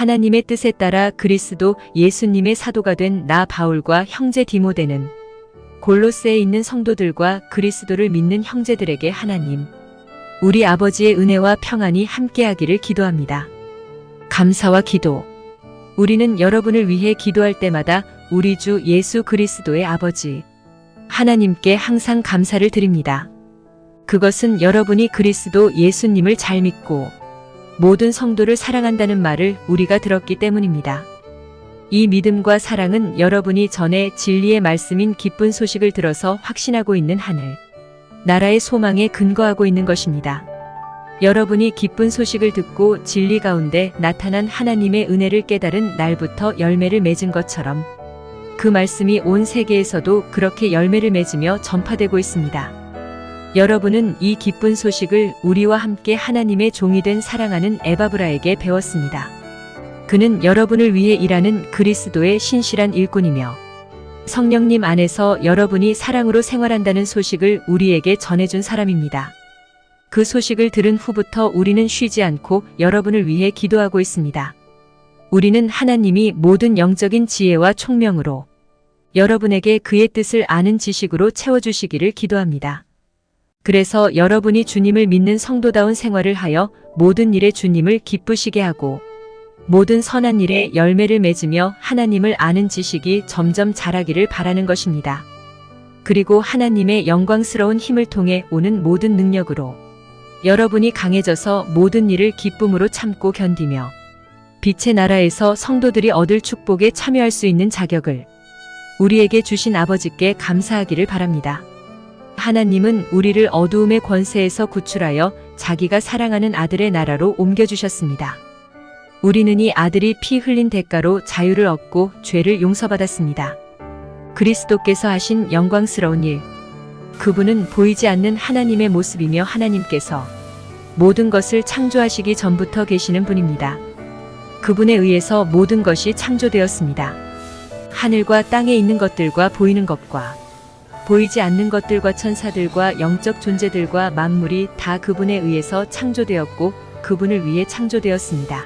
하나님의 뜻에 따라 그리스도 예수님의 사도가 된 나 바울과 형제 디모데는 골로새에 있는 성도들과 그리스도를 믿는 형제들에게 하나님, 우리 아버지의 은혜와 평안이 함께하기를 기도합니다. 감사와 기도. 우리는 여러분을 위해 기도할 때마다 우리 주 예수 그리스도의 아버지, 하나님께 항상 감사를 드립니다. 그것은 여러분이 그리스도 예수님을 잘 믿고 모든 성도를 사랑한다는 말을 우리가 들었기 때문입니다. 이 믿음과 사랑은 여러분이 전에 진리의 말씀인 기쁜 소식을 들어서 확신하고 있는 하늘, 나라의 소망에 근거하고 있는 것입니다. 여러분이 기쁜 소식을 듣고 진리 가운데 나타난 하나님의 은혜를 깨달은 날부터 열매를 맺은 것처럼 그 말씀이 온 세계에서도 그렇게 열매를 맺으며 전파되고 있습니다. 여러분은 이 기쁜 소식을 우리와 함께 하나님의 종이 된 사랑하는 에바브라에게 배웠습니다. 그는 여러분을 위해 일하는 그리스도의 신실한 일꾼이며 성령님 안에서 여러분이 사랑으로 생활한다는 소식을 우리에게 전해준 사람입니다. 그 소식을 들은 후부터 우리는 쉬지 않고 여러분을 위해 기도하고 있습니다. 우리는 하나님이 모든 영적인 지혜와 총명으로 여러분에게 그의 뜻을 아는 지식으로 채워주시기를 기도합니다. 그래서 여러분이 주님을 믿는 성도다운 생활을 하여 모든 일에 주님을 기쁘시게 하고 모든 선한 일에 열매를 맺으며 하나님을 아는 지식이 점점 자라기를 바라는 것입니다. 그리고 하나님의 영광스러운 힘을 통해 오는 모든 능력으로 여러분이 강해져서 모든 일을 기쁨으로 참고 견디며 빛의 나라에서 성도들이 얻을 축복에 참여할 수 있는 자격을 우리에게 주신 아버지께 감사하기를 바랍니다. 하나님은 우리를 어두움의 권세에서 구출하여 자기가 사랑하는 아들의 나라로 옮겨주셨습니다. 우리는 이 아들이 피 흘린 대가로 자유를 얻고 죄를 용서받았습니다. 그리스도께서 하신 영광스러운 일, 그분은 보이지 않는 하나님의 모습이며 하나님께서 모든 것을 창조하시기 전부터 계시는 분입니다. 그분에 의해서 모든 것이 창조되었습니다. 하늘과 땅에 있는 것들과 보이는 것과 보이지 않는 것들과 천사들과 영적 존재들과 만물이 다 그분에 의해서 창조되었고 그분을 위해 창조되었습니다.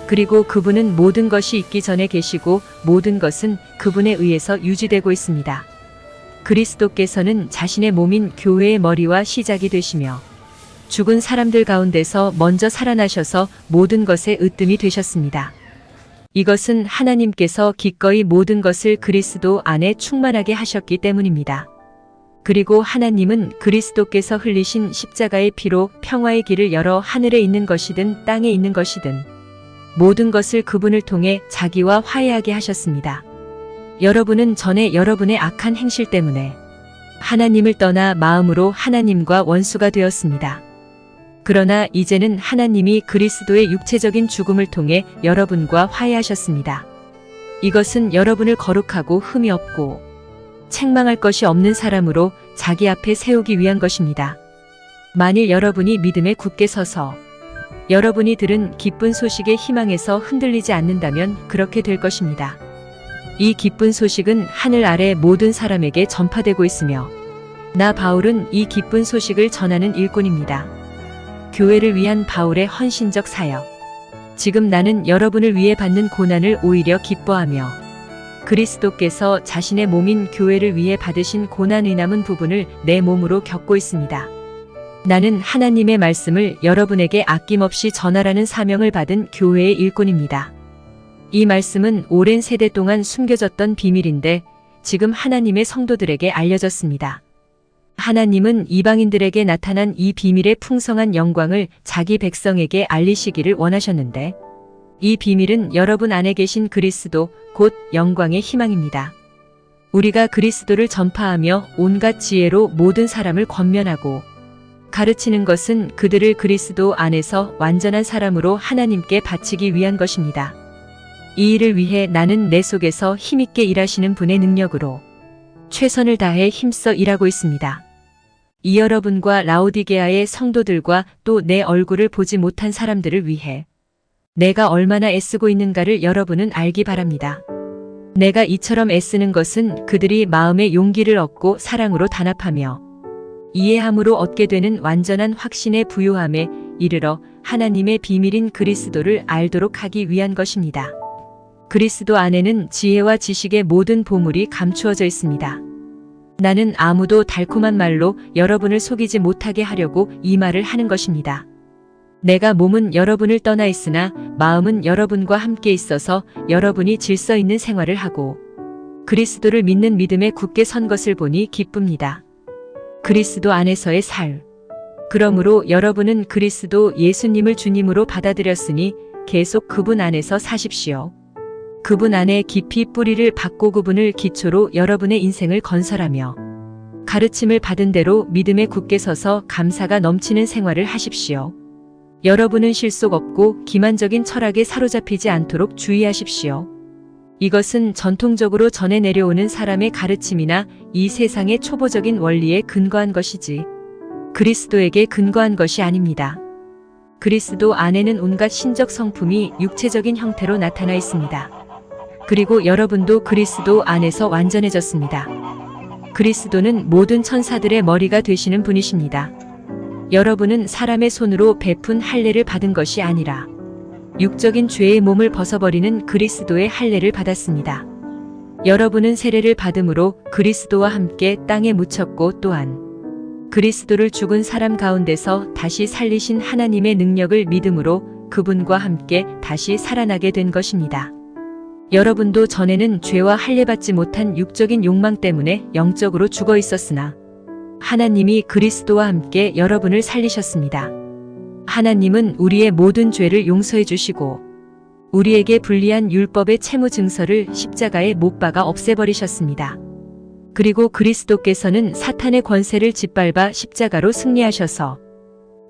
그리고 그분은 모든 것이 있기 전에 계시고 모든 것은 그분에 의해서 유지되고 있습니다. 그리스도께서는 자신의 몸인 교회의 머리와 시작이 되시며 죽은 사람들 가운데서 먼저 살아나셔서 모든 것의 으뜸이 되셨습니다. 이것은 하나님께서 기꺼이 모든 것을 그리스도 안에 충만하게 하셨기 때문입니다. 그리고 하나님은 그리스도께서 흘리신 십자가의 피로 평화의 길을 열어 하늘에 있는 것이든 땅에 있는 것이든 모든 것을 그분을 통해 자기와 화해하게 하셨습니다. 여러분은 전에 여러분의 악한 행실 때문에 하나님을 떠나 마음으로 하나님과 원수가 되었습니다. 그러나 이제는 하나님이 그리스도의 육체적인 죽음을 통해 여러분과 화해하셨습니다. 이것은 여러분을 거룩하고 흠이 없고 책망할 것이 없는 사람으로 자기 앞에 세우기 위한 것입니다. 만일 여러분이 믿음에 굳게 서서 여러분이 들은 기쁜 소식의 희망에서 흔들리지 않는다면 그렇게 될 것입니다. 이 기쁜 소식은 하늘 아래 모든 사람에게 전파되고 있으며 나 바울은 이 기쁜 소식을 전하는 일꾼입니다. 교회를 위한 바울의 헌신적 사역. 지금 나는 여러분을 위해 받는 고난을 오히려 기뻐하며 그리스도께서 자신의 몸인 교회를 위해 받으신 고난의 남은 부분을 내 몸으로 겪고 있습니다. 나는 하나님의 말씀을 여러분에게 아낌없이 전하라는 사명을 받은 교회의 일꾼입니다. 이 말씀은 오랜 세대 동안 숨겨졌던 비밀인데 지금 하나님의 성도들에게 알려졌습니다. 하나님은 이방인들에게 나타난 이 비밀의 풍성한 영광을 자기 백성에게 알리시기를 원하셨는데 이 비밀은 여러분 안에 계신 그리스도 곧 영광의 희망입니다. 우리가 그리스도를 전파하며 온갖 지혜로 모든 사람을 권면하고 가르치는 것은 그들을 그리스도 안에서 완전한 사람으로 하나님께 바치기 위한 것입니다. 이 일을 위해 나는 내 속에서 힘있게 일하시는 분의 능력으로 최선을 다해 힘써 일하고 있습니다. 이 여러분과 라오디게아의 성도들과 또 내 얼굴을 보지 못한 사람들을 위해 내가 얼마나 애쓰고 있는가를 여러분은 알기 바랍니다. 내가 이처럼 애쓰는 것은 그들이 마음의 용기를 얻고 사랑으로 단합하며 이해함으로 얻게 되는 완전한 확신의 부요함에 이르러 하나님의 비밀인 그리스도를 알도록 하기 위한 것입니다. 그리스도 안에는 지혜와 지식의 모든 보물이 감추어져 있습니다. 나는 아무도 달콤한 말로 여러분을 속이지 못하게 하려고 이 말을 하는 것입니다. 내가 몸은 여러분을 떠나 있으나 마음은 여러분과 함께 있어서 여러분이 질서 있는 생활을 하고 그리스도를 믿는 믿음에 굳게 선 것을 보니 기쁩니다. 그리스도 안에서의 삶. 그러므로 여러분은 그리스도 예수님을 주님으로 받아들였으니 계속 그분 안에서 사십시오. 그분 안에 깊이 뿌리를 박고 그분을 기초로 여러분의 인생을 건설하며 가르침을 받은 대로 믿음에 굳게 서서 감사가 넘치는 생활을 하십시오. 여러분은 실속 없고 기만적인 철학에 사로잡히지 않도록 주의하십시오. 이것은 전통적으로 전해 내려오는 사람의 가르침이나 이 세상의 초보적인 원리에 근거한 것이지 그리스도에게 근거한 것이 아닙니다. 그리스도 안에는 온갖 신적 성품이 육체적인 형태로 나타나 있습니다. 그리고 여러분도 그리스도 안에서 완전해졌습니다. 그리스도는 모든 천사들의 머리가 되시는 분이십니다. 여러분은 사람의 손으로 베푼 할례를 받은 것이 아니라 육적인 죄의 몸을 벗어버리는 그리스도의 할례를 받았습니다. 여러분은 세례를 받음으로 그리스도와 함께 땅에 묻혔고 또한 그리스도를 죽은 사람 가운데서 다시 살리신 하나님의 능력을 믿음으로 그분과 함께 다시 살아나게 된 것입니다. 여러분도 전에는 죄와 할례받지 못한 육적인 욕망 때문에 영적으로 죽어 있었으나 하나님이 그리스도와 함께 여러분을 살리셨습니다. 하나님은 우리의 모든 죄를 용서해 주시고 우리에게 불리한 율법의 채무 증서를 십자가에 못 박아 없애버리셨습니다. 그리고 그리스도께서는 사탄의 권세를 짓밟아 십자가로 승리하셔서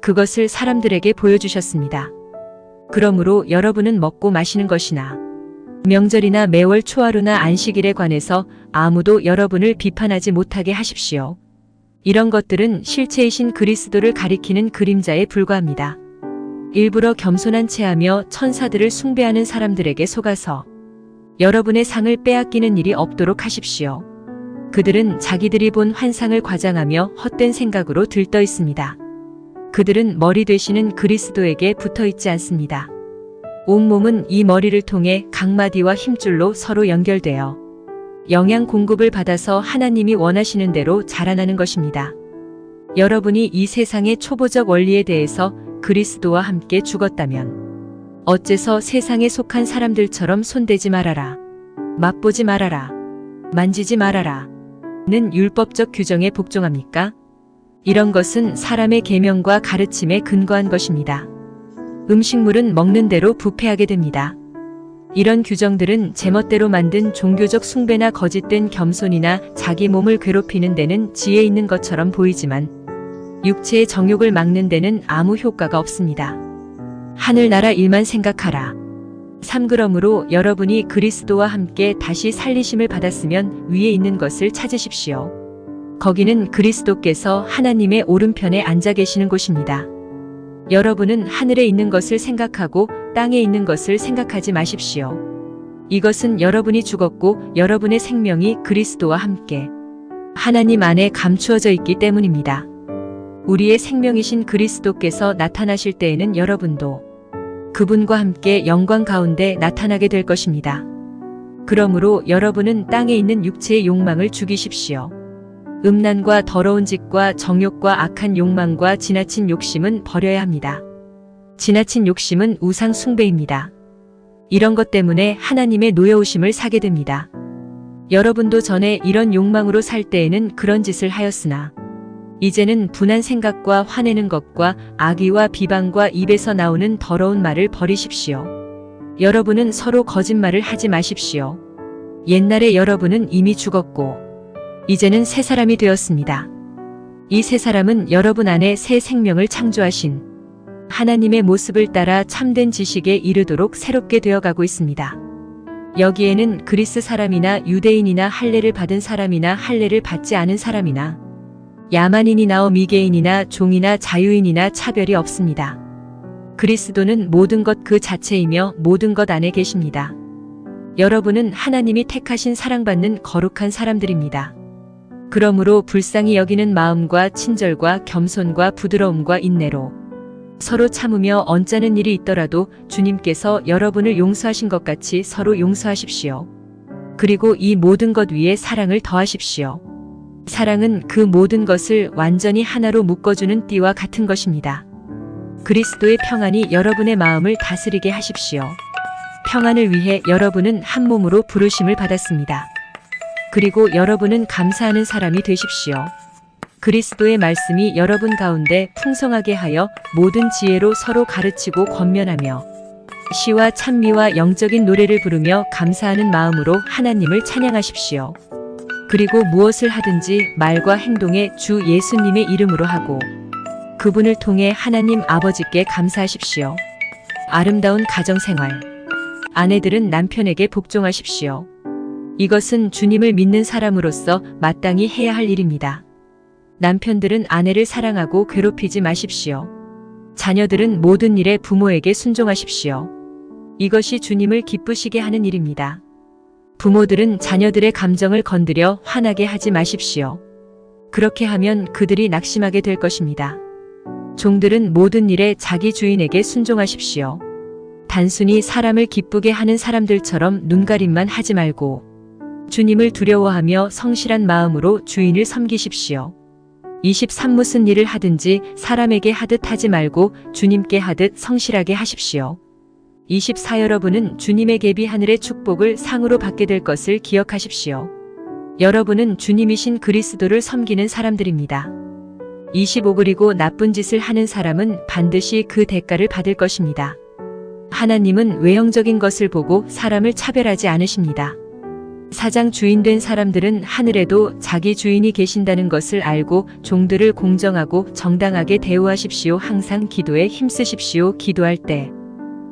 그것을 사람들에게 보여주셨습니다. 그러므로 여러분은 먹고 마시는 것이나 명절이나 매월 초하루나 안식일에 관해서 아무도 여러분을 비판하지 못하게 하십시오. 이런 것들은 실체이신 그리스도를 가리키는 그림자에 불과합니다. 일부러 겸손한 체하며 천사들을 숭배하는 사람들에게 속아서 여러분의 상을 빼앗기는 일이 없도록 하십시오. 그들은 자기들이 본 환상을 과장하며 헛된 생각으로 들떠 있습니다. 그들은 머리 되시는 그리스도에게 붙어 있지 않습니다. 온몸은 이 머리를 통해 각마디와 힘줄로 서로 연결되어 영양 공급을 받아서 하나님이 원하시는 대로 자라나는 것입니다. 여러분이 이 세상의 초보적 원리에 대해서 그리스도와 함께 죽었다면 어째서 세상에 속한 사람들처럼 손대지 말아라, 맛보지 말아라, 만지지 말아라 는 율법적 규정에 복종합니까? 이런 것은 사람의 계명과 가르침에 근거한 것입니다. 음식물은 먹는 대로 부패하게 됩니다. 이런 규정들은 제멋대로 만든 종교적 숭배나 거짓된 겸손이나 자기 몸을 괴롭히는 데는 지혜 있는 것처럼 보이지만 육체의 정욕을 막는 데는 아무 효과가 없습니다. 하늘나라 일만 생각하라. 3. 그러므로 여러분이 그리스도와 함께 다시 살리심을 받았으면 위에 있는 것을 찾으십시오. 거기는 그리스도께서 하나님의 오른편에 앉아 계시는 곳입니다. 여러분은 하늘에 있는 것을 생각하고 땅에 있는 것을 생각하지 마십시오. 이것은 여러분이 죽었고 여러분의 생명이 그리스도와 함께 하나님 안에 감추어져 있기 때문입니다. 우리의 생명이신 그리스도께서 나타나실 때에는 여러분도 그분과 함께 영광 가운데 나타나게 될 것입니다. 그러므로 여러분은 땅에 있는 육체의 욕망을 죽이십시오. 음란과 더러운 짓과 정욕과 악한 욕망과 지나친 욕심은 버려야 합니다. 지나친 욕심은 우상 숭배입니다. 이런 것 때문에 하나님의 노여우심을 사게 됩니다. 여러분도 전에 이런 욕망으로 살 때에는 그런 짓을 하였으나 이제는 분한 생각과 화내는 것과 악의와 비방과 입에서 나오는 더러운 말을 버리십시오. 여러분은 서로 거짓말을 하지 마십시오. 옛날에 여러분은 이미 죽었고 이제는 새 사람이 되었습니다. 이 새 사람은 여러분 안에 새 생명을 창조하신 하나님의 모습을 따라 참된 지식에 이르도록 새롭게 되어가고 있습니다. 여기에는 그리스 사람이나 유대인이나 할례를 받은 사람이나 할례를 받지 않은 사람이나 야만인이나 미개인이나 종이나 자유인이나 차별이 없습니다. 그리스도는 모든 것 그 자체이며 모든 것 안에 계십니다. 여러분은 하나님이 택하신 사랑받는 거룩한 사람들입니다. 그러므로 불쌍히 여기는 마음과 친절과 겸손과 부드러움과 인내로 서로 참으며 언짢은 일이 있더라도 주님께서 여러분을 용서하신 것 같이 서로 용서하십시오. 그리고 이 모든 것 위에 사랑을 더하십시오. 사랑은 그 모든 것을 완전히 하나로 묶어주는 띠와 같은 것입니다. 그리스도의 평안이 여러분의 마음을 다스리게 하십시오. 평안을 위해 여러분은 한 몸으로 부르심을 받았습니다. 그리고 여러분은 감사하는 사람이 되십시오. 그리스도의 말씀이 여러분 가운데 풍성하게 하여 모든 지혜로 서로 가르치고 권면하며 시와 찬미와 영적인 노래를 부르며 감사하는 마음으로 하나님을 찬양하십시오. 그리고 무엇을 하든지 말과 행동에 주 예수님의 이름으로 하고 그분을 통해 하나님 아버지께 감사하십시오. 아름다운 가정생활. 아내들은 남편에게 복종하십시오. 이것은 주님을 믿는 사람으로서 마땅히 해야 할 일입니다. 남편들은 아내를 사랑하고 괴롭히지 마십시오. 자녀들은 모든 일에 부모에게 순종하십시오. 이것이 주님을 기쁘시게 하는 일입니다. 부모들은 자녀들의 감정을 건드려 화나게 하지 마십시오. 그렇게 하면 그들이 낙심하게 될 것입니다. 종들은 모든 일에 자기 주인에게 순종하십시오. 단순히 사람을 기쁘게 하는 사람들처럼 눈가림만 하지 말고 주님을 두려워하며 성실한 마음으로 주인을 섬기십시오. 23 무슨 일을 하든지 사람에게 하듯 하지 말고 주님께 하듯 성실하게 하십시오. 24 여러분은 주님의 계비 하늘의 축복을 상으로 받게 될 것을 기억하십시오. 여러분은 주님이신 그리스도를 섬기는 사람들입니다. 25 그리고 나쁜 짓을 하는 사람은 반드시 그 대가를 받을 것입니다. 하나님은 외형적인 것을 보고 사람을 차별하지 않으십니다. 사장 주인 된 사람들은 하늘에도 자기 주인이 계신다는 것을 알고 종들을 공정하고 정당하게 대우하십시오. 항상 기도에 힘쓰십시오. 기도할 때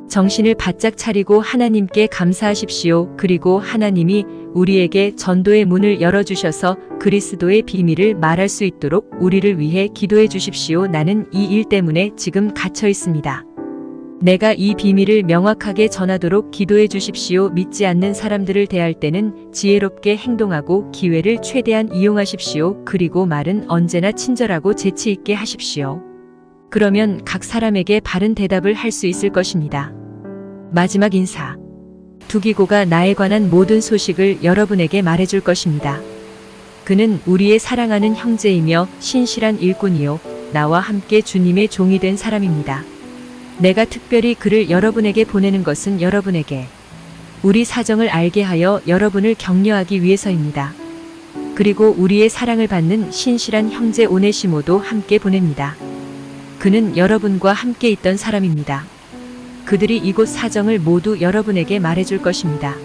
정신을 바짝 차리고 하나님께 감사하십시오. 그리고 하나님이 우리에게 전도의 문을 열어주셔서 그리스도의 비밀을 말할 수 있도록 우리를 위해 기도해 주십시오. 나는 이 일 때문에 지금 갇혀 있습니다. 내가 이 비밀을 명확하게 전하도록 기도해 주십시오. 믿지 않는 사람들을 대할 때는 지혜롭게 행동하고 기회를 최대한 이용하십시오. 그리고 말은 언제나 친절하고 재치 있게 하십시오. 그러면 각 사람에게 바른 대답을 할 수 있을 것입니다. 마지막 인사. 두기고가 나에 관한 모든 소식을 여러분에게 말해줄 것입니다. 그는 우리의 사랑하는 형제이며 신실한 일꾼이요 나와 함께 주님의 종이 된 사람입니다. 내가 특별히 그를 여러분에게 보내는 것은 여러분에게 우리 사정을 알게 하여 여러분을 격려하기 위해서입니다. 그리고 우리의 사랑을 받는 신실한 형제 오네시모도 함께 보냅니다. 그는 여러분과 함께 있던 사람입니다. 그들이 이곳 사정을 모두 여러분에게 말해줄 것입니다.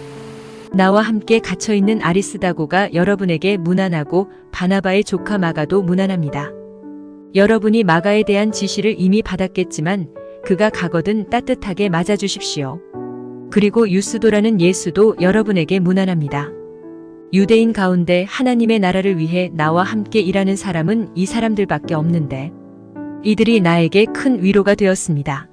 나와 함께 갇혀있는 아리스다고가 여러분에게 무난하고 바나바의 조카 마가도 무난합니다. 여러분이 마가에 대한 지시를 이미 받았겠지만 그가 가거든 따뜻하게 맞아주십시오. 그리고 유스도라는 예수도 여러분에게 무난합니다. 유대인 가운데 하나님의 나라를 위해 나와 함께 일하는 사람은 이 사람들밖에 없는데 이들이 나에게 큰 위로가 되었습니다.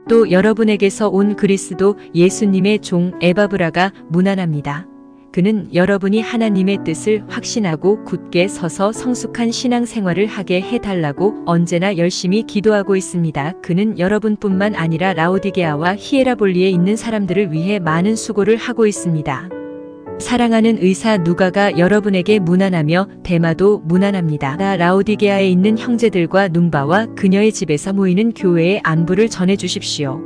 또 여러분에게서 온 그리스도 예수님의 종 에바브라가 무난합니다. 그는 여러분이 하나님의 뜻을 확신하고 굳게 서서 성숙한 신앙생활을 하게 해달라고 언제나 열심히 기도하고 있습니다. 그는 여러분뿐만 아니라 라오디게아와 히에라볼리에 있는 사람들을 위해 많은 수고를 하고 있습니다. 사랑하는 의사 누가가 여러분에게 무난하며 데마도 무난합니다. 라오디게아에 있는 형제들과 눈바와 그녀의 집에서 모이는 교회의 안부를 전해주십시오.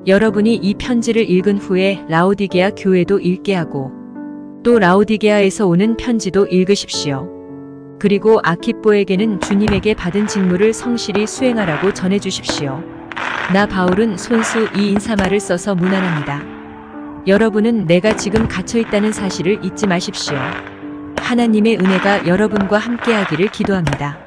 여러분이 이 편지를 읽은 후에 라오디게아 교회도 읽게 하고 또 라오디게아에서 오는 편지도 읽으십시오. 그리고 아키뽀에게는 주님에게 받은 직무를 성실히 수행하라고 전해주십시오. 나 바울은 손수 이 인사말을 써서 무난합니다. 여러분은 내가 지금 갇혀있다는 사실을 잊지 마십시오. 하나님의 은혜가 여러분과 함께하기를 기도합니다.